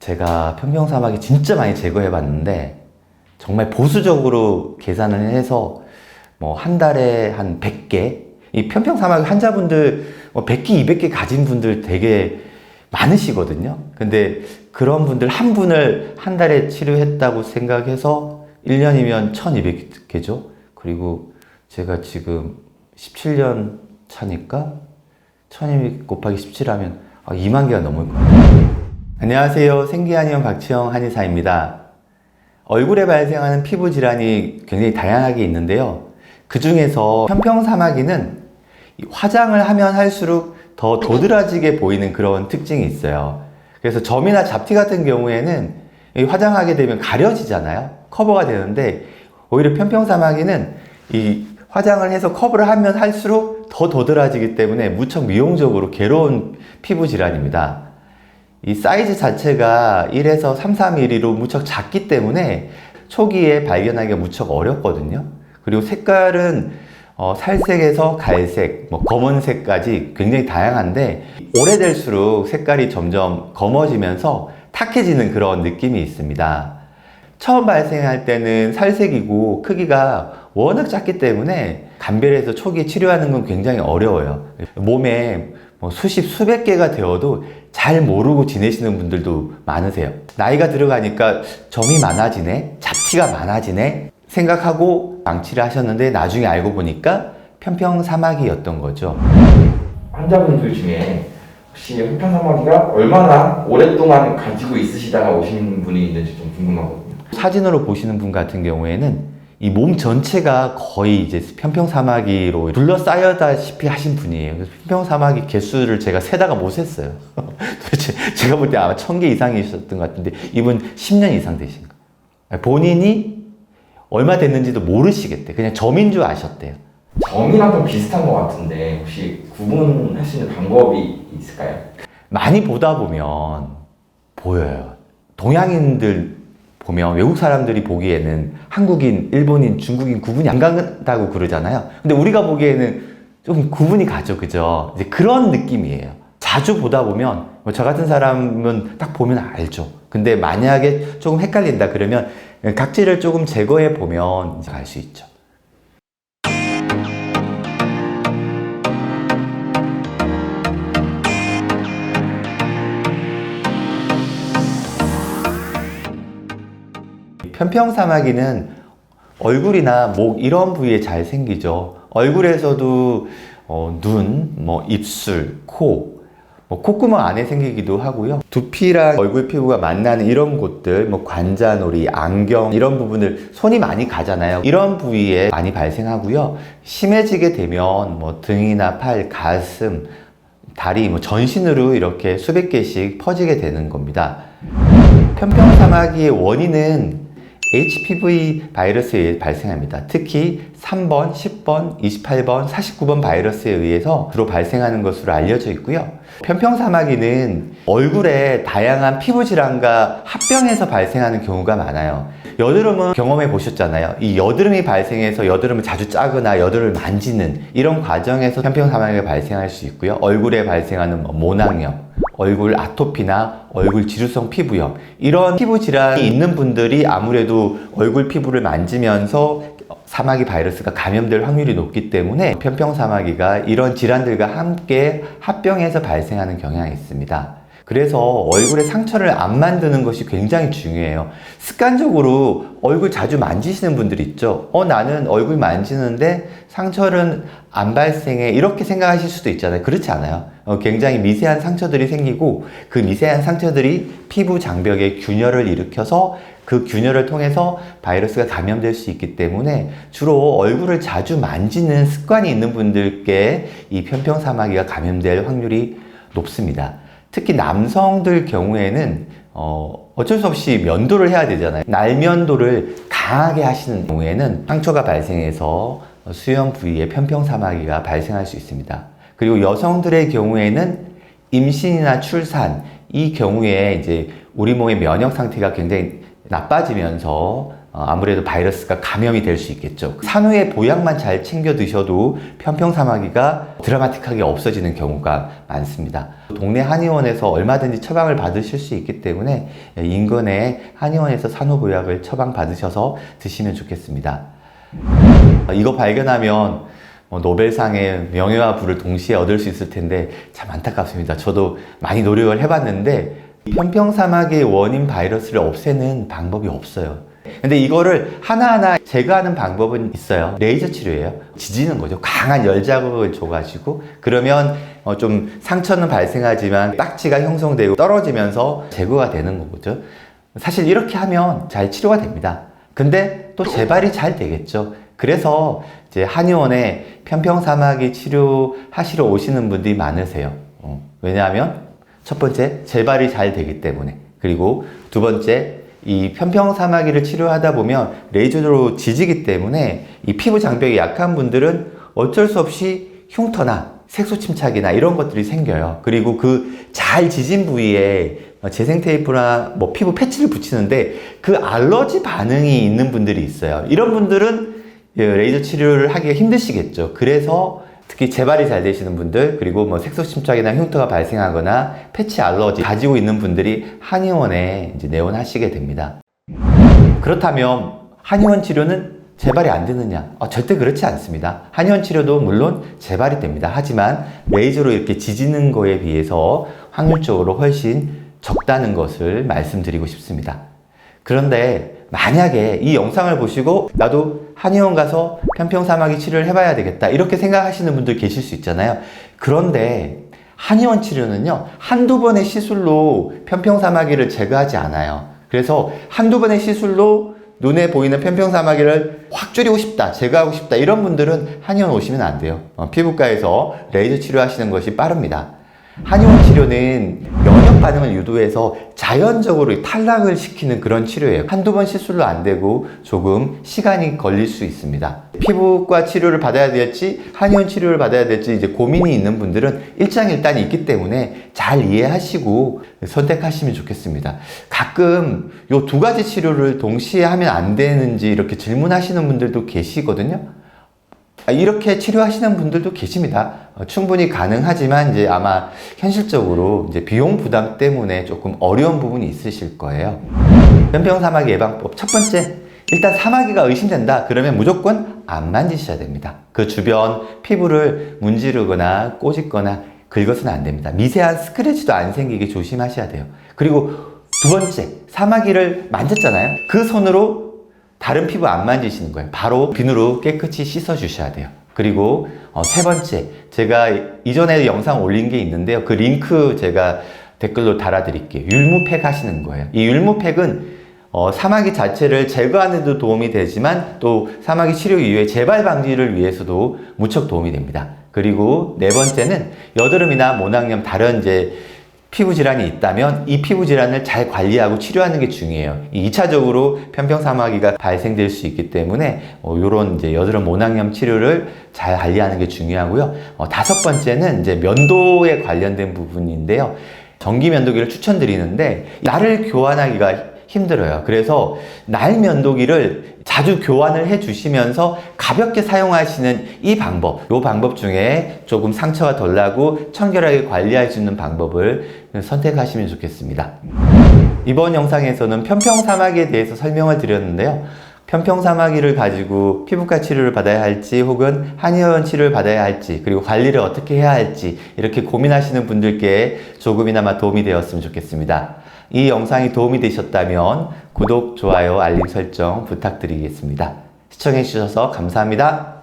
제가 편평사막이 진짜 많이 제거해 봤는데 정말 보수적으로 계산을 해서 뭐 한 달에 한 100개, 이 편평사막 환자분들 100개, 200개 가진 분들 되게 많으시거든요. 근데 그런 분들 한 분을 한 달에 치료했다고 생각해서 1년이면 1200개죠. 그리고 제가 지금 17년 차니까 1200 곱하기 17 하면 2만 개가 넘을 것 같아요. 안녕하세요. 생기한의원 박치영 한의사입니다. 얼굴에 발생하는 피부 질환이 굉장히 다양하게 있는데요. 그 중에서 편평사마귀는 화장을 하면 할수록 더 도드라지게 보이는 그런 특징이 있어요. 그래서 점이나 잡티 같은 경우에는 화장하게 되면 가려지잖아요. 커버가 되는데 오히려 편평사마귀는 이 화장을 해서 커버를 하면 할수록 더 도드라지기 때문에 무척 미용적으로 괴로운 피부 질환입니다. 이 사이즈 자체가 1에서 3, 4mm로 무척 작기 때문에 초기에 발견하기가 무척 어렵거든요. 그리고 색깔은 살색에서 갈색, 검은색까지 굉장히 다양한데 오래될수록 색깔이 점점 검어지면서 탁해지는 그런 느낌이 있습니다. 처음 발생할 때는 살색이고 크기가 워낙 작기 때문에 감별해서 초기에 치료하는 건 굉장히 어려워요. 몸에 수십, 수백 개가 되어도 잘 모르고 지내시는 분들도 많으세요. 나이가 들어가니까 점이 많아지네, 잡티가 많아지네 생각하고 방치를 하셨는데 나중에 알고 보니까 편평사마귀였던 거죠. 환자분들 중에 혹시 편평사마귀가 얼마나 오랫동안 가지고 있으시다가 오신 분이 있는지 좀 궁금하거든요. 사진으로 보시는 분 같은 경우에는 이 몸 전체가 거의 이제 편평사마귀로 둘러싸여다시피 하신 분이에요. 그래서 편평사마귀 개수를 제가 세다가 못 셌어요. 도대체 제가 볼 때 아마 1000개 이상이셨던 것 같은데 이분 10년 이상 되신 거예요. 본인이 얼마 됐는지도 모르시겠대. 그냥 점인 줄 아셨대요. 점이랑 좀 비슷한 것 같은데 혹시 구분할 수 있는 방법이 있을까요? 많이 보다 보면 보여요. 동양인들 보면 외국 사람들이 보기에는 한국인, 일본인, 중국인 구분이 안 간다고 그러잖아요. 근데 우리가 보기에는 좀 구분이 가죠. 그죠? 이제 그런 느낌이에요. 자주 보다 보면 저 같은 사람은 딱 보면 알죠. 근데 만약에 조금 헷갈린다 그러면 각질을 조금 제거해 보면 이제 알 수 있죠. 편평사마귀는 얼굴이나 목 이런 부위에 잘 생기죠. 얼굴에서도 눈, 입술, 코, 콧구멍 안에 생기기도 하고요. 두피랑 얼굴 피부가 만나는 이런 곳들, 관자놀이, 안경 이런 부분을 손이 많이 가잖아요. 이런 부위에 많이 발생하고요. 심해지게 되면 등이나 팔, 가슴, 다리, 전신으로 이렇게 수백 개씩 퍼지게 되는 겁니다. 편평사마귀의 원인은 HPV 바이러스에 의해 발생합니다. 특히 3번, 10번, 28번, 49번 바이러스에 의해서 주로 발생하는 것으로 알려져 있고요. 편평사마귀는 얼굴에 다양한 피부 질환과 합병해서 발생하는 경우가 많아요. 여드름은 경험해 보셨잖아요. 이 여드름이 발생해서 여드름을 자주 짜거나 여드름을 만지는 이런 과정에서 편평사마귀가 발생할 수 있고요. 얼굴에 발생하는 모낭염, 얼굴 아토피나 얼굴 지루성 피부염 이런 피부 질환이 있는 분들이 아무래도 얼굴 피부를 만지면서 사마귀 바이러스가 감염될 확률이 높기 때문에 편평사마귀가 이런 질환들과 함께 합병해서 발생하는 경향이 있습니다. 그래서 얼굴에 상처를 안 만드는 것이 굉장히 중요해요. 습관적으로 얼굴 자주 만지시는 분들 있죠. 나는 얼굴 만지는데 상처는 안 발생해 이렇게 생각하실 수도 있잖아요. 그렇지 않아요. 굉장히 미세한 상처들이 생기고 그 미세한 상처들이 피부 장벽에 균열을 일으켜서 그 균열을 통해서 바이러스가 감염될 수 있기 때문에 주로 얼굴을 자주 만지는 습관이 있는 분들께 이 편평사마귀가 감염될 확률이 높습니다. 특히 남성들 경우에는 어쩔 수 없이 면도를 해야 되잖아요. 날면도를 강하게 하시는 경우에는 상처가 발생해서 수면 부위에 편평사마귀가 발생할 수 있습니다. 그리고 여성들의 경우에는 임신이나 출산 이 경우에 이제 우리 몸의 면역 상태가 굉장히 나빠지면서 아무래도 바이러스가 감염이 될 수 있겠죠. 산후의 보약만 잘 챙겨 드셔도 편평사마귀가 드라마틱하게 없어지는 경우가 많습니다. 동네 한의원에서 얼마든지 처방을 받으실 수 있기 때문에 인근의 한의원에서 산후보약을 처방 받으셔서 드시면 좋겠습니다. 이거 발견하면 노벨상의 명예와 부를 동시에 얻을 수 있을 텐데 참 안타깝습니다. 저도 많이 노력을 해봤는데 편평사마귀의 원인 바이러스를 없애는 방법이 없어요. 근데 이거를 하나하나 제거하는 방법은 있어요. 레이저 치료예요. 지지는 거죠. 강한 열 자극을 줘가지고 그러면 좀 상처는 발생하지만 딱지가 형성되고 떨어지면서 제거가 되는 거죠. 사실 이렇게 하면 잘 치료가 됩니다. 근데 또 재발이 잘 되겠죠. 그래서 이제 한의원에 편평사마귀 치료하시러 오시는 분들이 많으세요. 왜냐하면 첫 번째 재발이 잘 되기 때문에, 그리고 두 번째 이 편평사마귀를 치료하다 보면 레이저로 지지기 때문에 이 피부 장벽이 약한 분들은 어쩔 수 없이 흉터나 색소 침착이나 이런 것들이 생겨요. 그리고 그 잘 지진 부위에 재생 테이프나 피부 패치를 붙이는데 그 알러지 반응이 있는 분들이 있어요. 이런 분들은 레이저 치료를 하기가 힘드시겠죠. 그래서 특히 재발이 잘 되시는 분들, 그리고 색소 침착이나 흉터가 발생하거나 패치 알러지 가지고 있는 분들이 한의원에 이제 내원하시게 됩니다. 그렇다면 한의원 치료는 재발이 안 되느냐? 절대 그렇지 않습니다. 한의원 치료도 물론 재발이 됩니다. 하지만 레이저로 이렇게 지지는 거에 비해서 확률적으로 훨씬 적다는 것을 말씀드리고 싶습니다. 그런데 만약에 이 영상을 보시고 나도 한의원 가서 편평사마귀 치료를 해봐야 되겠다 이렇게 생각하시는 분들 계실 수 있잖아요. 그런데 한의원 치료는요, 한두 번의 시술로 편평사마귀를 제거하지 않아요. 그래서 한두 번의 시술로 눈에 보이는 편평사마귀를 확 줄이고 싶다, 제거하고 싶다 이런 분들은 한의원 오시면 안 돼요. 피부과에서 레이저 치료하시는 것이 빠릅니다. 한의원 치료는 면역 반응을 유도해서 자연적으로 탈락을 시키는 그런 치료예요. 한두 번 시술로 안 되고 조금 시간이 걸릴 수 있습니다. 피부과 치료를 받아야 될지 한의원 치료를 받아야 될지 이제 고민이 있는 분들은 일장일단이 있기 때문에 잘 이해하시고 선택하시면 좋겠습니다. 가끔 요 두 가지 치료를 동시에 하면 안 되는지 이렇게 질문하시는 분들도 계시거든요. 이렇게 치료하시는 분들도 계십니다. 충분히 가능하지만 이제 아마 현실적으로 이제 비용 부담 때문에 조금 어려운 부분이 있으실 거예요. 편평사마귀 예방법 첫 번째, 일단 사마귀가 의심된다 그러면 무조건 안 만지셔야 됩니다. 그 주변 피부를 문지르거나 꼬집거나 긁어서는 안 됩니다. 미세한 스크래치도 안 생기게 조심하셔야 돼요. 그리고 두 번째, 사마귀를 만졌잖아요. 그 손으로 다른 피부 안 만지시는 거예요. 바로 비누로 깨끗이 씻어 주셔야 돼요. 그리고 세 번째, 제가 이전에 영상 올린 게 있는데요. 그 링크 제가 댓글로 달아드릴게요. 율무팩 하시는 거예요. 이 율무팩은 사마귀 자체를 제거하는 데도 도움이 되지만 또 사마귀 치료 이후에 재발 방지를 위해서도 무척 도움이 됩니다. 그리고 네 번째는 여드름이나 모낭염 다른 이제 피부 질환이 있다면 이 피부 질환을 잘 관리하고 치료하는 게 중요해요. 2차적으로 편평사마귀가 발생될 수 있기 때문에 이런 이제 여드름 모낭염 치료를 잘 관리하는 게 중요하고요. 다섯 번째는 이제 면도에 관련된 부분인데요. 전기 면도기를 추천드리는데 날을 교환하기가 힘들어요. 그래서 날 면도기를 자주 교환을 해 주시면서 가볍게 사용하시는 이 방법 중에 조금 상처가 덜 나고 청결하게 관리할 수 있는 방법을 선택하시면 좋겠습니다. 이번 영상에서는 편평사마귀에 대해서 설명을 드렸는데요. 편평사마귀를 가지고 피부과 치료를 받아야 할지 혹은 한의원 치료를 받아야 할지 그리고 관리를 어떻게 해야 할지 이렇게 고민하시는 분들께 조금이나마 도움이 되었으면 좋겠습니다. 이 영상이 도움이 되셨다면 구독, 좋아요, 알림 설정 부탁드리겠습니다. 시청해 주셔서 감사합니다.